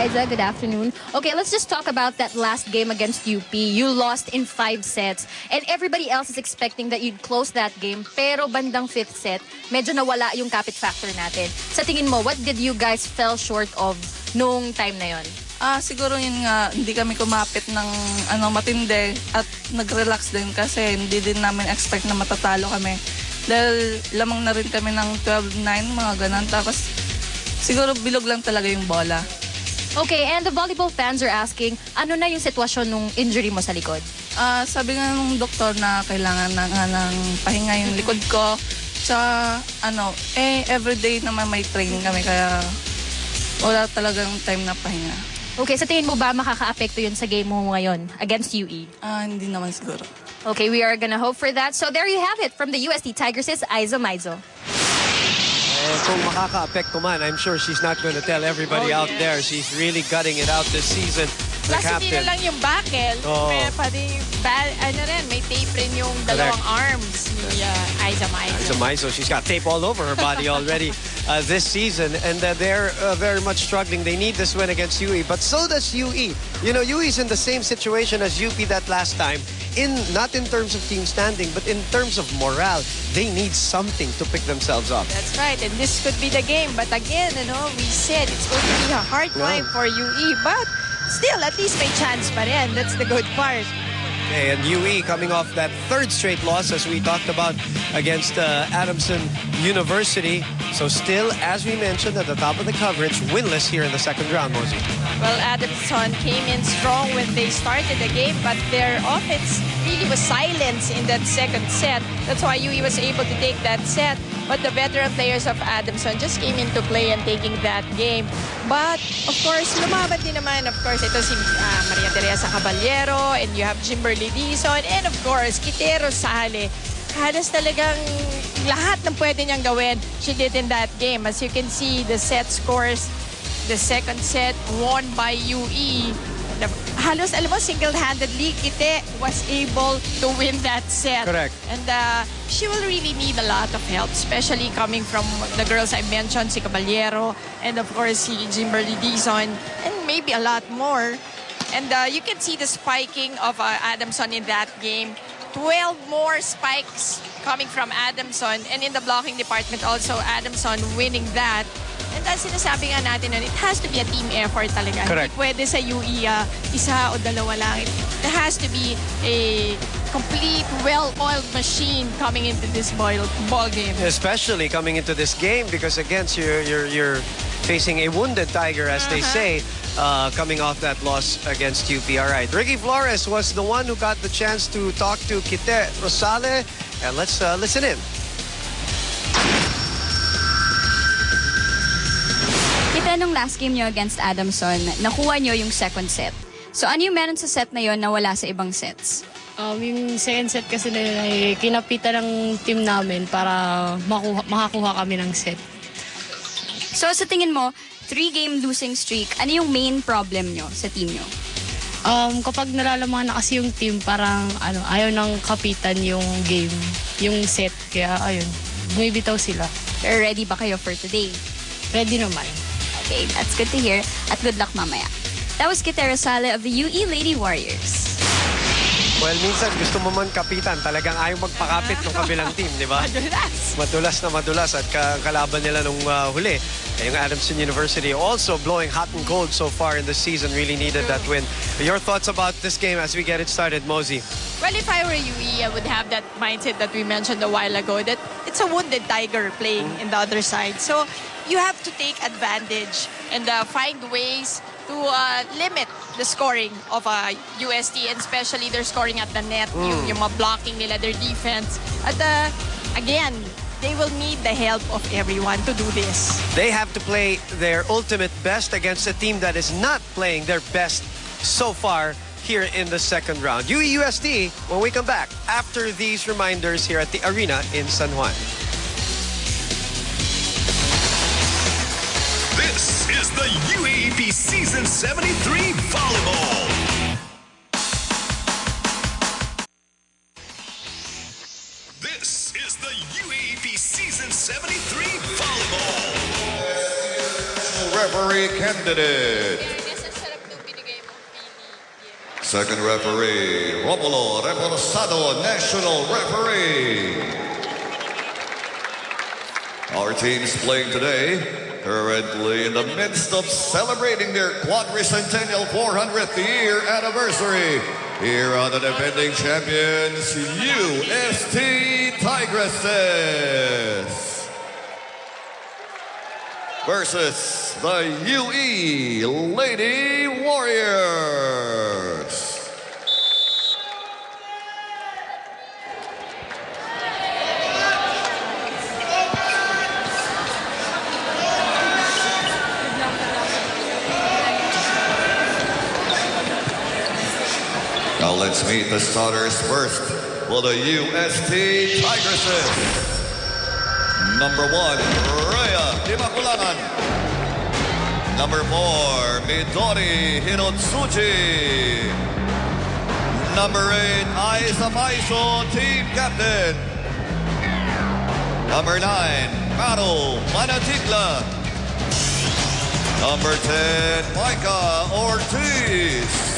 Aiza. Good afternoon. Okay, let's just talk about that last game against UP. You lost in 5 sets. And everybody else is expecting that you'd close that game. Pero bandang 5th set, medyo nawala yung kapit factor natin. Sa tingin mo, what did you guys fell short of nung time na yon? Siguro yun nga, hindi kami kumapit ng matindi at nag-relax din kasi hindi din namin expect na matatalo kami. Dahil lamang na rin kami ng 12-9, mga ganun. Tapos siguro bilog lang talaga yung bola. Okay, and the volleyball fans are asking, ano na yung sitwasyon nung injury mo sa likod? Sabi nga ng doktor na kailangan ng pahinga yung likod ko. Sa everyday naman may training kami kaya wala talagang time na pahinga. Okay, sa tingin mo ba makaka-apekto yun sa game mo ngayon against UE? Hindi naman siguro. Okay, we are gonna hope for that. So there you have it from the UST Tigresses, Aiza Maizo. Kung makaka-apekto man, I'm sure she's not going to tell everybody out there. She's really gutting it out this season. Plus, hindi na lang yung buckle. Pati, may tape rin yung dalawang arms ni Aiza Maizo. Aiza Maizo, she's got tape all over her body already this season. And they're very much struggling. They need this win against UE, but so does UE. You know, UE's in the same situation as UP that last time. Not in terms of team standing, but in terms of morale. They need something to pick themselves up. That's right, and this could be the game. But again, we said it's going to be a hard time for UE, but still, at least may chance pa rin. That's the good part. Okay, and UE coming off that 3rd straight loss, as we talked about, against Adamson University. So still, as we mentioned at the top of the coverage, winless here in the 2nd round, Mosey. Well, Adamson came in strong when they started the game, but their offense really was silenced in that 2nd set. That's why UE was able to take that set. But the veteran players of Adamson just came into play and taking that game. But, of course, lumaban din naman. Of course, ito si Maria Teresa Caballero, and you have Kimberly Dizon, and of course, Kitero Sale. Halos talagang lahat ng pwede niyang gawin, she did in that game. As you can see, the set scores, the 2nd set won by UE. Halos, alam mo, single-handedly, Kite was able to win that set. Correct. And she will really need a lot of help, especially coming from the girls I mentioned, si Caballero, and of course, si Kimberly Dizon, and maybe a lot more. And you can see the spiking of Adamson in that game. 12 more spikes coming from Adamson, and in the blocking department also, Adamson winning that. And that's sinasabi nga natin, it has to be a team effort talaga. Correct. Hindi pwede sa UE, isa o dalawa lang. There has to be a complete, well-oiled machine coming into this ball game. Especially coming into this game because, again, you're facing a wounded Tiger, as they say, coming off that loss against UP. All right, Ricky Flores was the one who got the chance to talk to Kite Rosale, and let's listen in. Kita nung last game nyo against Adamson, nakuha nyo yung 2nd set. So ano yung meron sa set na yon na wala sa ibang sets? Yung 2nd set kasi na yun ay kinapitan ng team namin para makakuha kami ng set. So sa tingin mo, 3-game losing streak, ano yung main problem nyo sa team nyo? Kapag nalalaman na kasi yung team, parang ayaw nang kapitan yung game, yung set. Kaya ayun, bumibitaw sila. Pero ready ba kayo for today? Ready naman. Okay, that's good to hear. At good luck mamaya. That was Kitero Sale of the UE Lady Warriors. Well, minsan gusto mo man kapitan, talagang ayaw magpakapit ng kabilang team, di ba? Madulas. Madulas at kalaban nila nung huli. Yung Adamson University also blowing hot and cold so far in the season, really needed that win. Your thoughts about this game as we get it started, Mosey? Well, if I were UE, I would have that mindset that we mentioned a while ago, that it's a wounded Tiger playing in the other side. So you have to take advantage and find ways to limit the scoring of UST, and especially their scoring at the net, yung mga blocking nila, their defense. At again, they will need the help of everyone to do this. They have to play their ultimate best against a team that is not playing their best so far here in the 2nd round. UST, when we come back after these reminders here at the arena in San Juan. This is the UAAP Season 73 Volleyball. This is the UAAP Season 73 Volleyball. Referee candidate. Second referee, Romulo Reposado, national referee. Our teams playing today, currently in the midst of celebrating their quadricentennial 400th year anniversary. Here are the defending champions, UST Tigresses versus the UE Lady Warriors. Now let's meet the starters first for the UST Tigresses. Number 1, Rhea Imakulangan. Number 4, Midori Hirotsuchi. Number 8, Aiza Maiso, team captain. Number 9, Maru Manatikla. Number 10, Micah Ortiz.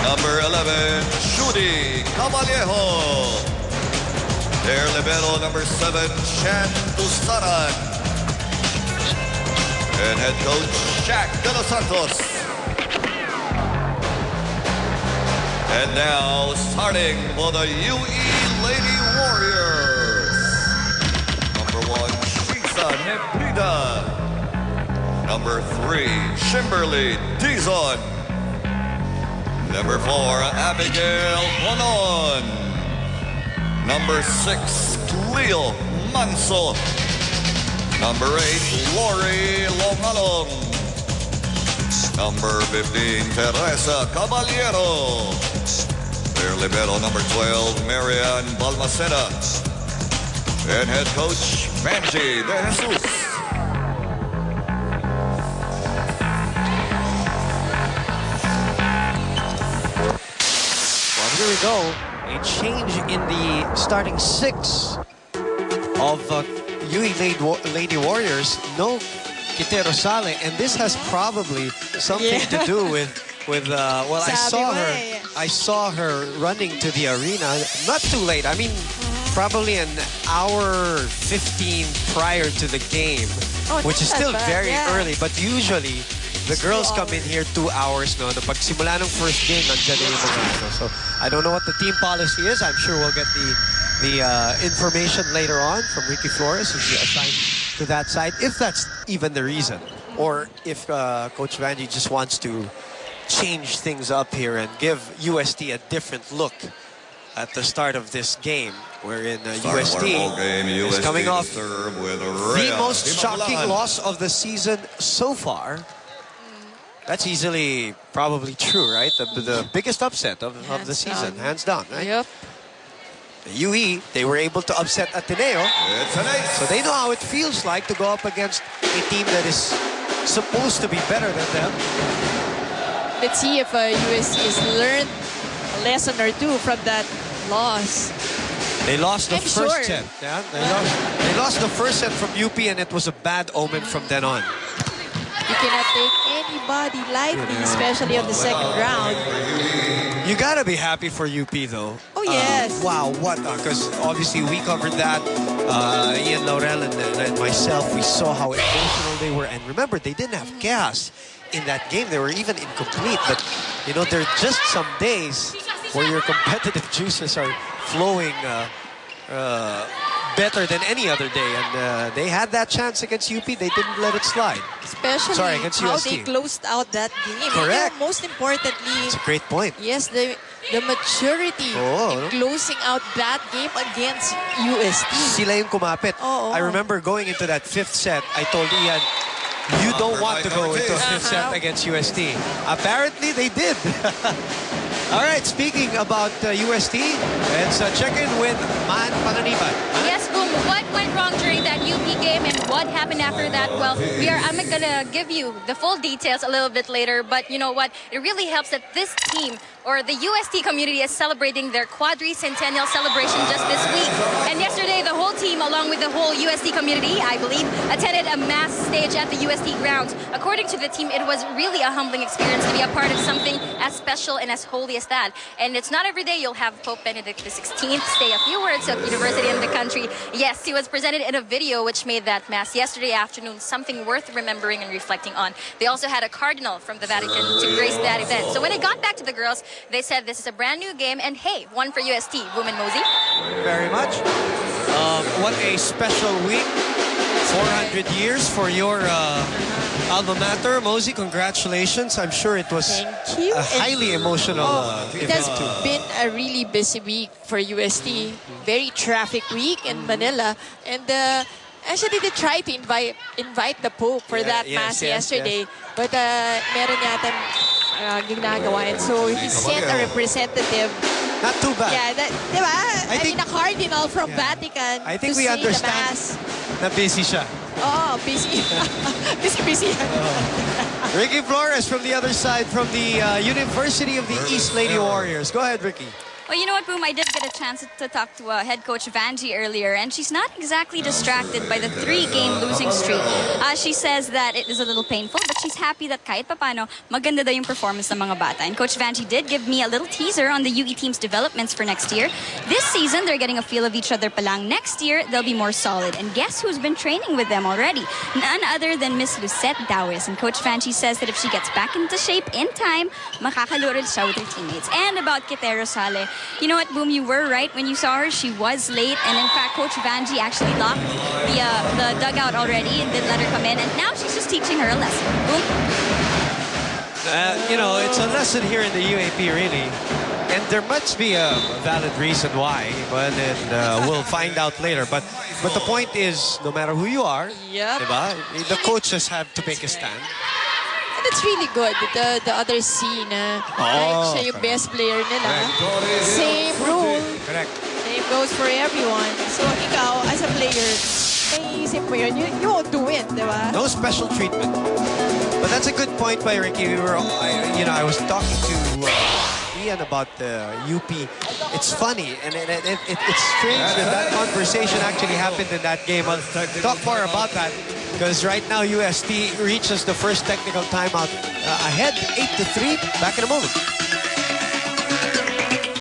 Number 11, Shudi Caballejo. Their libero, number 7, Shan Tustaran. And head coach, Shaq De Los Santos. And now, starting for the UE Lady Warriors. Number 1, Shisa Nebrida. Number 3, Shimberly Dizon. Number 4, Abigail Bonon. Number 6, Cleo Manso. Number 8, Lori Longalong. Number 15, Teresa Caballero. Their libero, number 12, Marian Balmaceda. And head coach, Manji De Jesus. Here we go. A change in the starting 6 of UE Lady Warriors. No Quintero Sale, and this has probably something to do with well, I saw her running to the arena not too late. I mean, probably an hour 15 prior to the game, which is still very early, but usually the girls come in here 2 hours, no? Pag simula ng first game, nandiyan na yung mga ano. So, I don't know what the team policy is. I'm sure we'll get the information later on from Ricky Flores, who's assigned to that side, if that's even the reason. Or if Coach Vanji just wants to change things up here and give UST a different look at the start of this game, wherein UST is coming off the most shocking loss of the season so far. That's easily probably true, right? The biggest upset of the season, hands down, right? Yep. The UE, they were able to upset Ateneo. So they know how it feels like to go up against a team that is supposed to be better than them. Let's see if USC has learned a lesson or two from that loss. They lost the first set. Yeah? They lost the first set from UP, and it was a bad omen from then on. You cannot take anybody lightly, especially on the second round. You gotta be happy for UP, though. Oh, yes. Wow, what? Because obviously we covered that. Ian Laurel and myself, we saw how emotional they were. And remember, they didn't have gas in that game. They were even incomplete. But, you know, there are just some days where your competitive juices are flowing better than any other day, and they had that chance against UP. They didn't let it slide. Especially against how UST. they closed out that game. Correct. And most importantly, It's a great point. yes, the maturity in closing out that game against UST. Sila yung kumapit. Oo. I remember going into that 5th set, I told Ian, you don't want to go into a 5th set against UST. Apparently, they did. All right, speaking about UST, let's check in with Man Panganiban. Yes, Boom. What went wrong during that UP game and what happened after that? Well, I'm going to give you the full details a little bit later. But you know what? It really helps that this team or the UST community is celebrating their quadricentennial celebration just this week. And yesterday, the whole team, along with the whole UST community, I believe, attended a mass stage at the UST grounds. According to the team, it was really a humbling experience to be a part of something as special and as holy as that. And it's not every day you'll have Pope Benedict XVI say a few words at university in the country. Yes, he was presented in a video which made that mass yesterday afternoon something worth remembering and reflecting on. They also had a cardinal from the Vatican to grace that event. So when it got back to the girls, they said this is a brand new game and hey, one for UST. Boom and Mosey. Very much. What a special week. 400 years for your alma mater. Mosey, congratulations. I'm sure it was Thank you. a highly emotional It event has too. been a really busy week for UST. Very traffic week in Manila. And actually, they tried to invite the Pope for that mass yesterday. But meron yata ginagawa. And so he sent a representative. Not too bad. Yeah, diba? I mean, a cardinal from Vatican I think to we say understand the mass. na busy siya. Oh, busy. busy. Ricky Flores from the other side, from the University of the East Lady Warriors. Go ahead, Ricky. Well, you know what, Boom? I did get a chance to talk to head coach Vanjie earlier, and she's not exactly distracted by the 3-game losing streak. She says that it is a little painful, but she's happy that kahit papano, maganda daw yung performance ng mga bata. And Coach Vanjie did give me a little teaser on the UE team's developments for next year. This season, they're getting a feel of each other palang. Next year, they'll be more solid. And guess who's been training with them already? None other than Miss Lucette Dawes. And Coach Vanjie says that if she gets back into shape in time, makakaluril siya with her teammates. And about Kite Rosale, you know what, Boom, you were right when you saw her. She was late, and in fact, Coach Vanjie actually locked the dugout already and did let her come in, and now she's just teaching her a lesson. Boom. You know, it's a lesson here in the UAP, really. And there must be a valid reason why, but we'll find out later. But the point is, no matter who you are, Yep. diba, the coaches have to make a stand. And it's really good. The other scene, like siya yung best player nila. Same rule. Correct. Same goes for everyone. So ikaw, as a player, naiisip mo yun, you won't do it, di ba? No special treatment. But that's a good point by Ricky. I was talking to Ian about the UP. It's funny, and it's strange that conversation actually happened in that game. I'll talk more about that because right now UST reaches the first technical timeout ahead 8-3. Back in a moment.